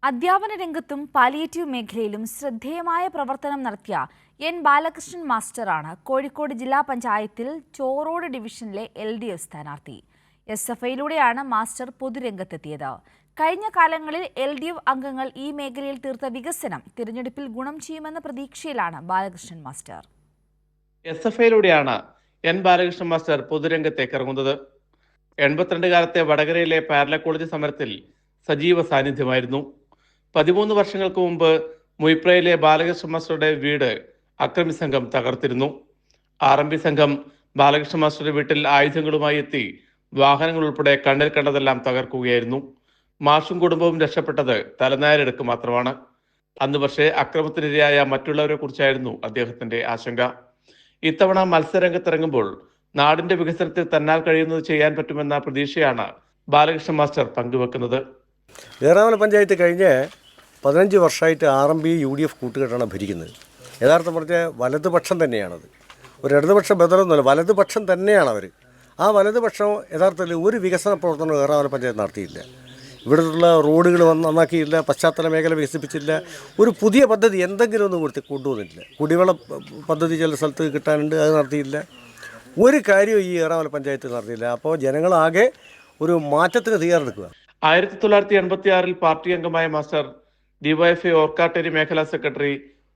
അധ്യാപന രംഗത്തും പാലിയേറ്റീവ് മേഖലയിലും ശ്രദ്ധേയമായ പ്രവർത്തനം നടത്തിയ എൻ ബാലകൃഷ്ണൻ മാസ്റ്ററാണ് കോഴിക്കോട് ജില്ലാ പഞ്ചായത്തിൽ ചോറോട് ഡിവിഷനിലെ LDF സ്ഥാനാർത്ഥി. SFIയിലൂടെയാണ് മാസ്റ്റർ പൊതുരംഗത്തെത്തിയത്. കഴിഞ്ഞ കാലങ്ങളിൽ LDF അംഗങ്ങൾ ഈ മേഖലയിൽ തീർത്ത വികസനം തിരഞ്ഞെടുപ്പിൽ ഗുണം ചെയ്യുമെന്ന പ്രതീക്ഷയിലാണ് ബാലകൃഷ്ണൻ മാസ്റ്റർ. SFIയിലൂടെയാണ് എൻ ബാലകൃഷ്ണൻ മാസ്റ്റർ പൊതുരംഗത്തേക്ക് ഇറങ്ങുന്നത്. 82 കാലത്തെ വടകരയിലെ പാരല കോളേജ് സമരത്തിൽ സജീവ സാന്നിധ്യമായിരുന്നു. 13 വർഷങ്ങൾക്ക് മുമ്പ് മുയിപ്രയിലെ ബാലകൃഷ്ണൻ മാസ്റ്ററുടെ വീട് അക്രമി സംഘം തകർത്തിരുന്നു. RMB സംഘം ബാലകൃഷ്ണൻ മാസ്റ്ററുടെ വീട്ടിൽ ആയുധങ്ങളുമായി എത്തി വാഹനങ്ങൾ ഉൾപ്പെടെ കണ്ണിൽ കണ്ടതെല്ലാം തകർക്കുകയായിരുന്നു. മാഷും കുടുംബവും രക്ഷപ്പെട്ടത് തലനാരിഴക്ക് മാത്രമാണ്. അന്ന് പക്ഷേ അക്രമത്തിനിരയായ മറ്റുള്ളവരെ കുറിച്ചായിരുന്നു അദ്ദേഹത്തിന്റെ ആശങ്ക. ഇത്തവണ മത്സരരംഗത്തിറങ്ങുമ്പോൾ നാടിന്റെ വികസനത്തിൽ തന്നാൽ കഴിയുന്നത് ചെയ്യാൻ പറ്റുമെന്ന പ്രതീക്ഷയാണ് ബാലകൃഷ്ണൻ മാസ്റ്റർ പങ്കുവെക്കുന്നത്. ഏറാമല പഞ്ചായത്ത് കഴിഞ്ഞ് 15 വർഷമായിട്ട് RMB UDF കൂട്ടുകെട്ടാണ് ഭരിക്കുന്നത്. യഥാർത്ഥം പറഞ്ഞാൽ വലതുപക്ഷം തന്നെയാണത്. ഒരു ഇടതുപക്ഷ ബദലൊന്നുമല്ല, വലതുപക്ഷം തന്നെയാണ് അവർ. ആ വലതുപക്ഷം യഥാർത്ഥത്തിൽ ഒരു വികസന പ്രവർത്തനം ഏറാമല പഞ്ചായത്ത് നടത്തിയില്ല. ഇവിടുള്ള റോഡുകൾ നന്നാക്കിയില്ല, പശ്ചാത്തല മേഖല വികസിപ്പിച്ചില്ല, ഒരു പുതിയ പദ്ധതി എന്തെങ്കിലും ഒന്നും കൊണ്ടുവന്നിട്ടില്ല. കുടിവെള്ള പദ്ധതി ചില സ്ഥലത്ത് കിട്ടാനുണ്ട്, അത് നടത്തിയില്ല. ഒരു കാര്യവും ഈ ഏറാമല പഞ്ചായത്ത് നടത്തിയില്ല. അപ്പോൾ ജനങ്ങളാകെ ഒരു മാറ്റത്തിന് തയ്യാറെടുക്കുക. 1986 പാർട്ടി അംഗമായ മാസ്റ്റർ DYFI ഓർക്കാട്ടേരി മേഖലാ സെക്രട്ടറി,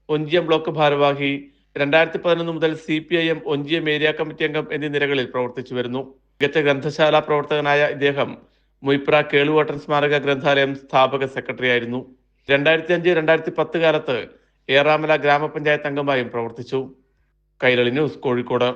ഒഞ്ചിയം ബ്ലോക്ക് ഭാരവാഹി, 2011 മുതൽ CPIM ഒഞ്ചിയം ഏരിയ കമ്മിറ്റി അംഗം എന്നീ നിരകളിൽ പ്രവർത്തിച്ചു വരുന്നു. മികച്ച ഗ്രന്ഥശാല പ്രവർത്തകനായ ഇദ്ദേഹം മുയിപ്ര കേളുവോട്ടൻ സ്മാരക ഗ്രന്ഥാലയം സ്ഥാപക സെക്രട്ടറി ആയിരുന്നു. 2005-2010 കാലത്ത് ഏറാമല ഗ്രാമപഞ്ചായത്ത് അംഗമായും പ്രവർത്തിച്ചു. കൈരളി ന്യൂസ്, കോഴിക്കോട്.